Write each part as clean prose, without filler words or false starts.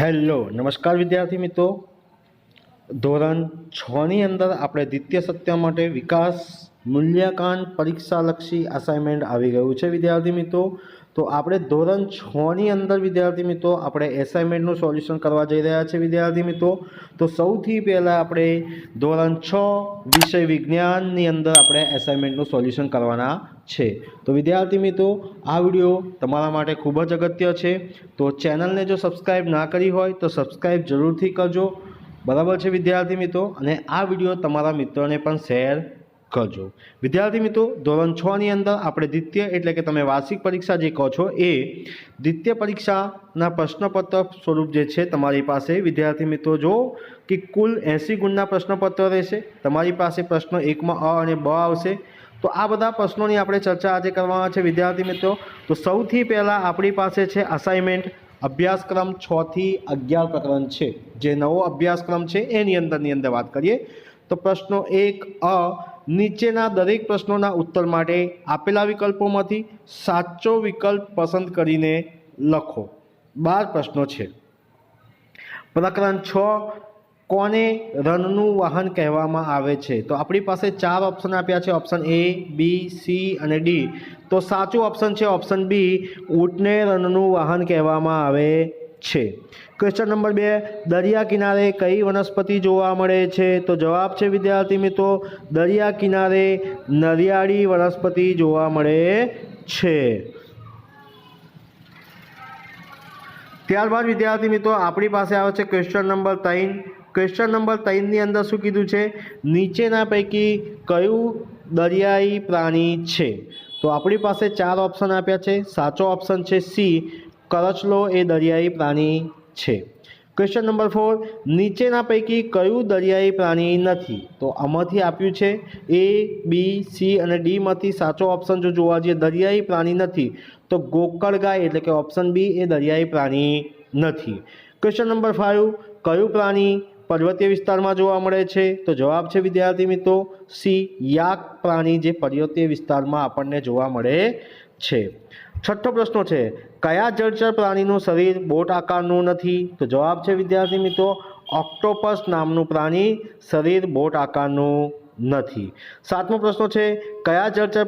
Hello નમસ્કાર વિદ્યાર્થી મિત્રો। ધોરણ 6 ની અંદર આપણે દ્વિતીય સત્ય માટે વિકાસ મૂલ્યાંકન પરીક્ષાલક્ષી અસાઇનમેન્ટ આવી ગયું છે વિદ્યાર્થી મિત્રો। તો આપણે ધોરણ 6 ની અંદર વિદ્યાર્થી મિત્રો આપણે એસાઇનમેન્ટનું સોલ્યુશન કરવા જઈ રહ્યા છે વિદ્યાર્થી મિત્રો। તો સૌથી પહેલાં આપણે ધોરણ 6 વિષય વિજ્ઞાનની અંદર આપણે એસાઇનમેન્ટનું સોલ્યુશન કરવાના છે। તો વિદ્યાર્થી મિત્રો આ વિડીયો તમારા માટે ખૂબ જ અગત્ય છે। તો ચેનલને જો સબસ્ક્રાઈબ ના કરી હોય તો સબસ્ક્રાઈબ જરૂરથી કરજો, બરાબર છે વિદ્યાર્થી મિત્રો। અને આ વિડીયો તમારા મિત્રોને પણ શેર કરજો વિદ્યાર્થી મિત્રો। ધોરણ 6 ની અંદર આપણે દ્વિતીય એટલે કે તમે વાર્ષિક પરીક્ષા જે કહો છો એ દ્વિતીય પરીક્ષાના પ્રશ્નપત્ર સ્વરૂપ જે છે તમારી પાસે વિદ્યાર્થી મિત્રો જો કે કુલ 80 ગુણના પ્રશ્નપત્ર રહેશે। તમારી પાસે પ્રશ્ન 1માં અ અને બ આવશે। તો આ બધા પ્રશ્નોની આપણે ચર્ચા આજે કરવાના છે વિદ્યાર્થી મિત્રો। તો સૌથી પહેલાં આપણી પાસે છે અસાઇનમેન્ટ અભ્યાસક્રમ 6 થી 11 પ્રકરણ છે, જે નવો અભ્યાસક્રમ છે એની અંદર વાત કરીએ તો પ્રશ્નો 1 અ નીચેના દરેક પ્રશ્નોના ઉત્તર માટે આપેલા વિકલ્પોમાંથી સાચો વિકલ્પ પસંદ કરીને લખો। 12 પ્રશ્નો છે। પ્રકરણ 6 કોને રનનું વાહન કહેવામાં આવે છે? તો આપણી પાસે 4 ઓપ્શન આપ્યા છે, ઓપ્શન એ, બી, સી અને ડી। તો સાચું ઓપ્શન છે ઓપ્શન બી, ઊંટને રનનું વાહન કહેવામાં આવે છે। ક્વેશ્ચન નંબર 2 દરિયા કિનારે કઈ વનસ્પતિ જોવા મળે છે? તો જવાબ છે વિદ્યાર્થી મિત્રો દરિયા કિનારે નરિયાળી વનસ્પતિ જોવા મળે છે। ત્યારબાદ વિદ્યાર્થી મિત્રો આપણી પાસે આવે છે ક્વેશ્ચન નંબર 3। ક્વેશ્ચન નંબર 3ની અંદર શું કીધું છે? નીચેના પૈકી કયું દરિયાઈ પ્રાણી છે? તો આપણી પાસે 4 ઓપ્શન આપ્યા છે। સાચો ઓપ્શન છે સી, કરચલો એ દરિયાઈ પ્રાણી છે। ક્વેશ્ચન નંબર 4 નીચેના પૈકી કયું દરિયાઈ પ્રાણી નથી? તો આમાંથી આપ્યું છે એ, બી, સી અને ડીમાંથી સાચો ઓપ્શન જો જોવા જઈએ દરિયાઈ પ્રાણી નથી તો ગોકળગાય એટલે કે ઓપ્શન બી એ દરિયાઈ પ્રાણી નથી। ક્વેશ્ચન નંબર 5 કયું પ્રાણી પર્વતીય વિસ્તારમાં જોવા મળે છે? તો જવાબ છે વિદ્યાર્થી મિત્રો સી, યાક પ્રાણી જે પર્વતીય વિસ્તારમાં આપણને જોવા મળે છે। છઠ્ઠો પ્રશ્ન છે કયા જળચર પ્રાણીનું શરીર બોટ આકારનું નથી? તો જવાબ છે વિદ્યાર્થી મિત્રો ઓક્ટોપસ નામનું પ્રાણી શરીર બોટ આકારનું નથી। 7મો પ્રશ્ન છે કયા જળચર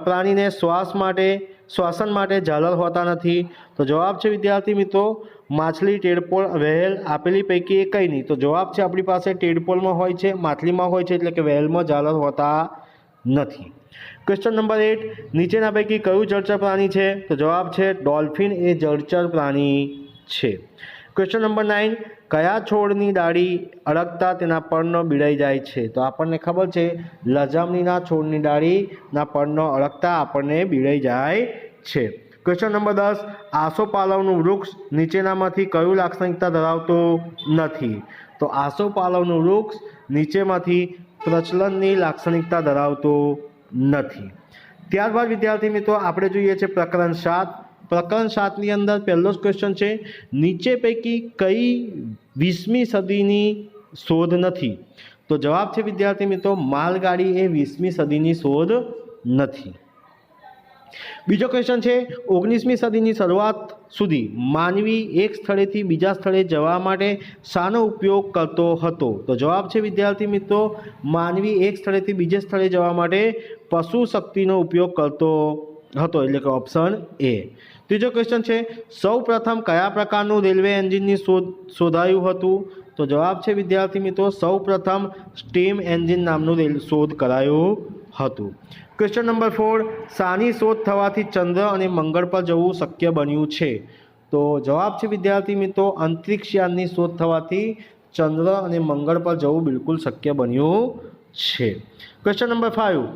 પ્રાણીને શ્વાસન માટે ઝાલર હોતા નથી? તો જવાબ છે વિદ્યાર્થી મિત્રો માછલી, ટેડપોલ, વહેલ આપેલી પૈકી એ કંઈ નહીં। તો જવાબ છે આપણી પાસે ટેડપોલમાં હોય છે, માછલીમાં હોય છે એટલે કે વહેલમાં ઝાલર હોતા નથી। ક્વેશ્ચન નંબર 8 નીચેના પૈકી કયું જળચર પ્રાણી છે? તો જવાબ છે ડોલ્ફિન એ જળચર પ્રાણી છે। ક્વેશ્ચન નંબર 9 કયા છોડની ડાળી અડકતા તેના પર્ણ બીડાઈ જાય છે? તો આપણને ખબર છે લજામણીના છોડની ડાળીના પર્ણ અડકતા આપણને બીડાઈ જાય છે। ક્વેશ્ચન નંબર 10 આસોપાલવનું વૃક્ષ નીચેનામાંથી કયું લાક્ષણિકતા ધરાવતું નથી? તો આસોપાલવનું વૃક્ષ નીચેમાંથી પ્રચલનની લાક્ષણિકતા ધરાવતું નથી। ત્યારબાદ વિદ્યાર્થી મિત્રો આપણે જોઈએ છે પ્રકરણ 7। પ્રકરણ 7ની અંદર પહેલો જ ક્વેશ્ચન છે નીચે પૈકી કઈ 20મી સદીની શોધ નથી? તો જવાબ છે વિદ્યાર્થી મિત્રો માલગાડી એ 20મી સદીની શોધ નથી। બીજો ક્વેશ્ચન છે 19મી સદીની શરૂઆત સુધી માનવી એક સ્થળેથી બીજા સ્થળે જવા માટે શાનો ઉપયોગ કરતો હતો? તો જવાબ છે વિદ્યાર્થી મિત્રો માનવી એક સ્થળેથી બીજે સ્થળે જવા માટે પશુ શક્તિનો ઉપયોગ કરતો હતો એટલે કે ઓપ્શન એ। ત્રીજો ક્વેશ્ચન છે સૌ પ્રથમ કયા પ્રકારનું રેલવે એન્જિનની શોધાયું હતું? તો જવાબ છે વિદ્યાર્થી મિત્રો સૌ પ્રથમ સ્ટીમ એન્જિન નામનું શોધ કરાયું હતું। ક્વેશ્ચન નંબર 4 શાની શોધ થવાથી ચંદ્ર અને મંગળ પર જવું શક્ય બન્યું છે? તો જવાબ છે વિદ્યાર્થી મિત્રો અંતરિક્ષયાનની શોધ થવાથી ચંદ્ર અને મંગળ પર જવું બિલકુલ શક્ય બન્યું છે। ક્વેશ્ચન નંબર 5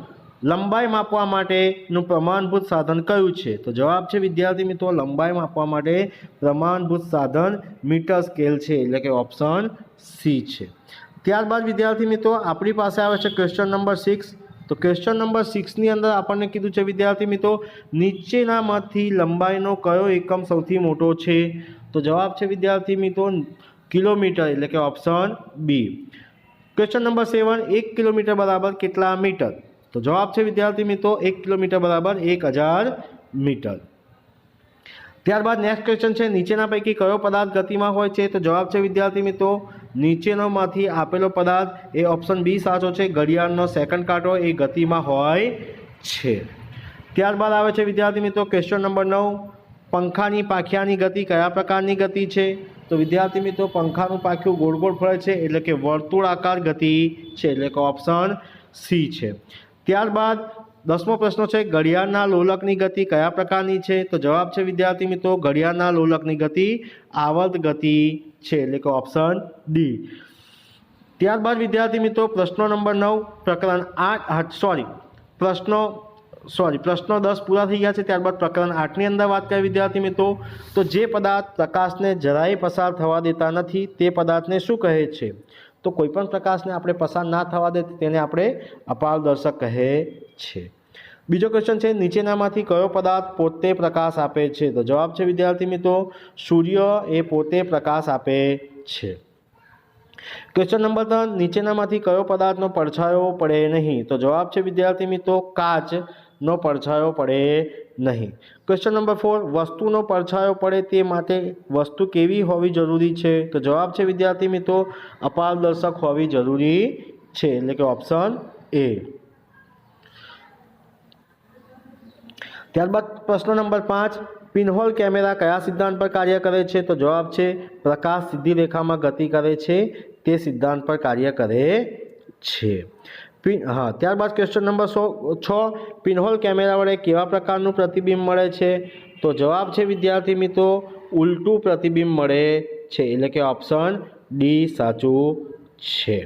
લંબાઈ માપવા માટેનું પ્રમાણભૂત સાધન કયું છે? તો જવાબ છે વિદ્યાર્થી મિત્રો લંબાઈ માપવા માટે પ્રમાણભૂત સાધન મીટર સ્કેલ છે એટલે કે ઓપ્શન સી છે। ત્યારબાદ વિદ્યાર્થી મિત્રો આપણી પાસે આવે છે ક્વેશ્ચન નંબર 6। તો ક્વેશ્ચન નંબર 6ની અંદર આપણને કીધું છે વિદ્યાર્થી મિત્રો નીચેનામાંથી લંબાઈનો કયો એકમ સૌથી મોટો છે? તો જવાબ છે વિદ્યાર્થી મિત્રો કિલોમીટર એટલે કે option B. Question number 7 1 kilometre બરાબર કેટલા મીટર? તો જવાબ છે વિદ્યાર્થી મિત્રો 1 કિલોમીટર બરાબર 1000 મીટર। ત્યારબાદ નેક્સ્ટ ક્વેશ્ચન છે, નીચેના પૈકી કયો પદાર્થ ગતિમાં હોય છે? તો જવાબ છે વિદ્યાર્થી મિત્રો નીચેનોમાંથી આપેલો પદાર્થ એ ઓપ્શન બી સાચો છે, ઘડિયાળનો સેકન્ડ કાંટો એ ગતિમાં હોય છે. ત્યારબાદ આવે છે વિદ્યાર્થી મિત્રો ક્વેશ્ચન નંબર 9, પંખાની પાંખિયાની ગતિ કયા પ્રકારની ગતિ છે? તો વિદ્યાર્થી મિત્રો પંખાનું પાંખિયું ગોળ ગોળ ફરે છે એટલે કે વર્તુળાકાર ગતિ છે, એટલે કે ઓપ્શન સી છે. ત્યારબાદ 10મો પ્રશ્ન છે, ઘડિયાળના લોલકની ગતિ કયા પ્રકારની છે? તો જવાબ છે વિદ્યાર્થી મિત્રો ઘડિયાળના લોલકની ગતિ આવર્ત ગતિ છે, એટલે કે ઓપ્શન ડી. ત્યારબાદ વિદ્યાર્થી મિત્રો પ્રશ્નો નંબર 9 પ્રકરણ 8 પ્રશ્નો 10 પૂરા થઈ ગયા છે. ત્યારબાદ પ્રકરણ 8ની અંદર વાત કરીએ વિદ્યાર્થી મિત્રો, તો જે પદાર્થ પ્રકાશને જરાય પસાર થવા દેતા નથી તે પદાર્થને શું કહે છે? તો કોઈપણ પ્રકાશને આપણે પસાર ના થવા દે તેને આપણે અપારદર્શક કહે છે. બીજો ક્વેશ્ચન છે, નીચેનામાંથી કયો પદાર્થ પોતે પ્રકાશ આપે છે? તો જવાબ છે વિદ્યાર્થી મિત્રો સૂર્ય એ પોતે પ્રકાશ આપે છે. ક્વેશ્ચન નંબર 3, નીચેનામાંથી કયો પદાર્થનો પડછાયો પડે નહીં? તો જવાબ છે વિદ્યાર્થી મિત્રો કાચનો પડછાયો પડે નહીં. ક્વેશ્ચન નંબર 4, વસ્તુનો પડછાયો પડે તે માટે વસ્તુ કેવી હોવી જરૂરી છે? તો જવાબ છે વિદ્યાર્થી મિત્રો અપારદર્શક હોવી જરૂરી છે, એટલે કે ઓપ્શન એ. ત્યારબાદ પ્રશ્ન નંબર 5, પિનહોલ કેમેરા કયા સિદ્ધાંત પર કાર્ય કરે છે? તો જવાબ છે પ્રકાશ સીધી રેખામાં ગતિ કરે છે તે સિદ્ધાંત પર કાર્ય કરે છે. ત્યારબાદ ક્વેશ્ચન નંબર 6, પિનહોલ કેમેરા વડે કેવા પ્રકારનું પ્રતિબિંબ મળે છે? તો જવાબ છે વિદ્યાર્થી મિત્રો ઉલટું પ્રતિબિંબ મળે છે, એટલે કે ઓપ્શન ડી સાચું છે.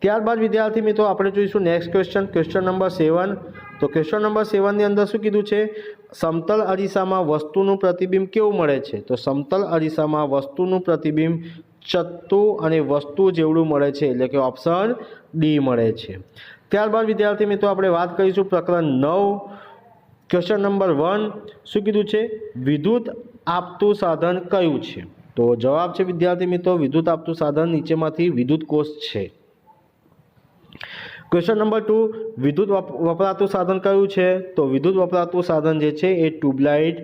ત્યારબાદ વિદ્યાર્થી મિત્રો આપણે જોઈશું નેક્સ્ટ ક્વેશ્ચન નંબર 7. તો ક્વેશ્ચન નંબર 7ની અંદર શું કીધું છે? સમતલ અરીસામાં વસ્તુનું પ્રતિબિંબ કેવું મળે છે? તો સમતલ અરીસામાં વસ્તુનું પ્રતિબિંબ ચત્તુ અને વસ્તુ જેવડું મળે છે, એટલે કે ઓપ્શન ડી મળે છે. ત્યારબાદ વિદ્યાર્થી મિત્રો આપણે વાત કરીશું પ્રકરણ 9 ક્વેશ્ચન નંબર 1 શું કીધું છે? વિદ્યુત આપતું સાધન કયું છે? તો જવાબ છે વિદ્યાર્થી મિત્રો વિદ્યુત આપતું સાધન નીચેમાંથી વિદ્યુત કોષ છે. ક્વેશ્ચન નંબર 2, વિદ્યુત વપરાતું સાધન કયું છે? તો વિદ્યુત વપરાતું સાધન જે છે એ ટ્યુબલાઇટ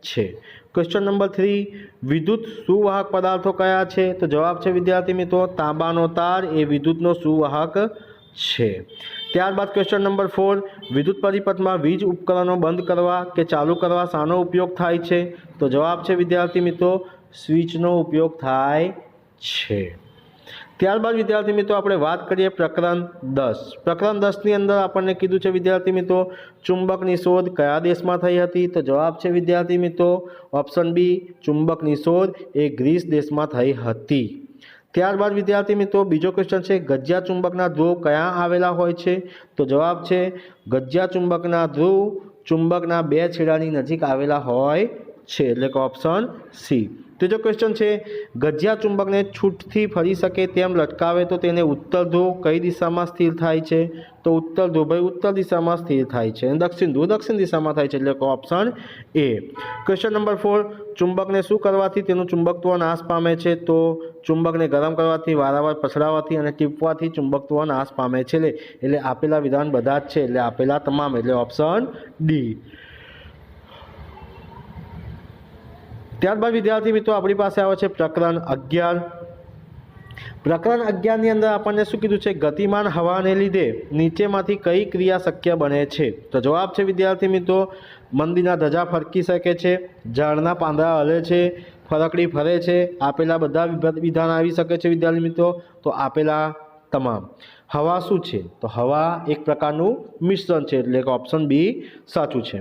છે. ક્વેશ્ચન નંબર 3, વિદ્યુત સુવાહક પદાર્થો કયા છે? તો જવાબ છે વિદ્યાર્થી મિત્રો તાંબાનો તાર એ વિદ્યુતનો સુવાહક છે. ત્યારબાદ ક્વેશ્ચન નંબર 4, વિદ્યુત પરિપથમાં વીજ ઉપકરણો બંધ કરવા કે ચાલુ કરવા શાનો ઉપયોગ થાય છે? તો જવાબ છે વિદ્યાર્થી મિત્રો સ્વિચનો ઉપયોગ થાય છે. ત્યારબાદ વિદ્યાર્થી મિત્રો આપણે વાત કરીએ પ્રકરણ 10. પ્રકરણ 10ની અંદર આપણને કીધું છે વિદ્યાર્થી મિત્રો ચુંબકની શોધ કયા દેશમાં થઈ હતી? તો જવાબ છે વિદ્યાર્થી મિત્રો ઓપ્શન બી ચુંબકની શોધ એ ગ્રીસ દેશમાં થઈ હતી. ત્યારબાદ વિદ્યાર્થી મિત્રો બીજો ક્વેશ્ચન છે, ગજ્યા ચુંબકના ધ્રુવ ક્યાં આવેલા હોય છે? તો જવાબ છે ગજ્યા ચુંબકના ધ્રુવ ચુંબકના બે છેડાની નજીક આવેલા હોય છે, એટલે કે ઓપ્શન સી. ત્રીજો ક્વેશ્ચન છે, ગજ્યા ચુંબકને છૂટથી ફરી શકે તેમ લટકાવે તો તેને ઉત્તર ધ્રુવ કઈ દિશામાં સ્થિર થાય છે? તો ઉત્તર ધ્રુવ ભાઈ ઉત્તર દિશામાં સ્થિર થાય છે, અને દક્ષિણ ધ્રુવ દક્ષિણ દિશામાં થાય છે, એટલે કે ઓપ્શન એ. ક્વેશ્ચન નંબર 4, ચુંબકને શું કરવાથી તેનું ચુંબકત્વ નાશ પામે છે? તો ચુંબકને ગરમ કરવાથી, વારંવાર પછડાવવાથી અને ટીપવાથી ચુંબકત્વ નાશ પામે છે. એટલે આપેલા વિધાન બધા જ છે, એટલે આપેલા તમામ, એટલે ઓપ્શન ડી. ત્યારબાદ વિદ્યાર્થી મિત્રો આપણી પાસે આવે છે પ્રકરણ 11. પ્રકરણ 11ની અંદર આપણને શું કીધું છે? ગતિમાન હવાને લીધે નીચેમાંથી કઈ ક્રિયા શક્ય બને છે? તો જવાબ છે વિદ્યાર્થી મિત્રો મંદિરના ધજા ફરકી શકે છે, ઝાડના પાંદડા હલે છે, ફરકડી ફરે છે. આપેલા બધા વિધાન આવી શકે છે વિદ્યાર્થી મિત્રો, તો આપેલા તમામ. હવા શું છે? તો હવા એક પ્રકારનું મિશ્રણ છે, એટલે કે ઓપ્શન બી સાચું છે.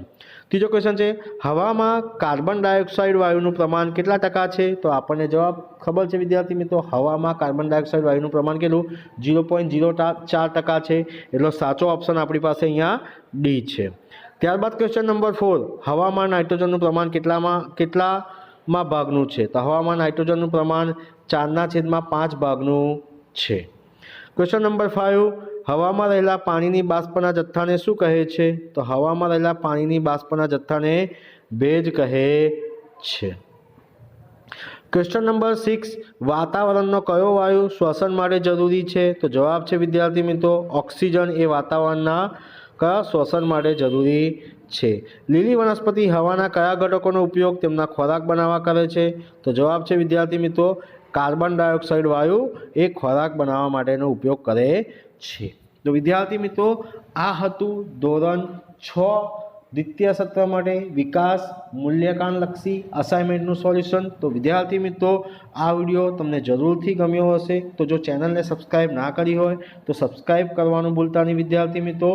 ત્રીજો ક્વેશ્ચન છે, હવામાં કાર્બન ડાયોક્સાઇડ વાયુનું પ્રમાણ કેટલા ટકા છે? તો આપણને જવાબ ખબર છે વિદ્યાર્થી મિત્રો હવામાં કાર્બન ડાયોક્સાઇડ વાયુનું પ્રમાણ કેટલું? 0.04% છે, એટલો સાચો ઓપ્શન આપણી પાસે અહીંયા ડી છે. ત્યારબાદ ક્વેશ્ચન નંબર 4, હવામાં નાઇટ્રોજનનું પ્રમાણ કેટલામાં ભાગનું છે? તો હવામાં નાઇટ્રોજનનું પ્રમાણ 4/5 ભાગનું છે. ક્વેશ્ચન નંબર 5, હવામાં રહેલા પાણીની બાષ્પના જથ્થાને શું કહે છે? તો હવામાં રહેલા પાણીની બાષ્પના જથ્થાને ભેજ કહે છે. ક્વેશ્ચન નંબર 6, વાતાવરણનો કયો વાયુ શ્વસન માટે જરૂરી છે? તો જવાબ છે વિદ્યાર્થી મિત્રો ઓક્સિજન એ વાતાવરણના કયા શ્વસન માટે જરૂરી છે? લીલી વનસ્પતિ હવાના કયા ઘટકોનો ઉપયોગ તેમના ખોરાક બનાવવા કરે છે? તો જવાબ છે વિદ્યાર્થી મિત્રો કાર્બન ડાયોક્સાઇડ વાયુ એ ખોરાક બનાવવા માટેનો ઉપયોગ કરે છે. તો વિદ્યાર્થી મિત્રો આ હતું ધોરણ 6 દ્વિતીય સત્ર માટે વિકાસ મૂલ્યાંકનલક્ષી અસાઇનમેન્ટનું સોલ્યુશન. તો વિદ્યાર્થી મિત્રો આ વિડીયો તમને જરૂરથી ગમ્યો હશે. તો જો ચેનલને સબસ્ક્રાઈબ ના કરી હોય તો સબસ્ક્રાઈબ કરવાનું ભૂલતા નહીં વિદ્યાર્થી મિત્રો.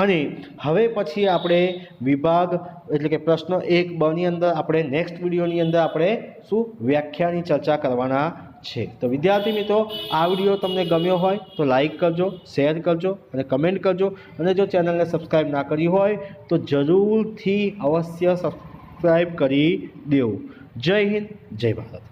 અને હવે પછી આપણે વિભાગ એટલે કે પ્રશ્ન 1-2 ની અંદર આપણે નેક્સ્ટ વિડીયોની અંદર આપણે શું વ્યાખ્યાની ચર્ચા કરવાના છે. તો વિદ્યાર્થી મિત્રો આ વિડીયો તમને ગમ્યો હોય તો લાઈક કરજો, શેર કરજો અને કમેન્ટ કરજો. અને જો ચેનલને સબસ્ક્રાઈબ ના કરી હોય તો જરૂરથી અવશ્ય સબસ્ક્રાઈબ કરી દેવું. જય હિન્દ, જય ભારત.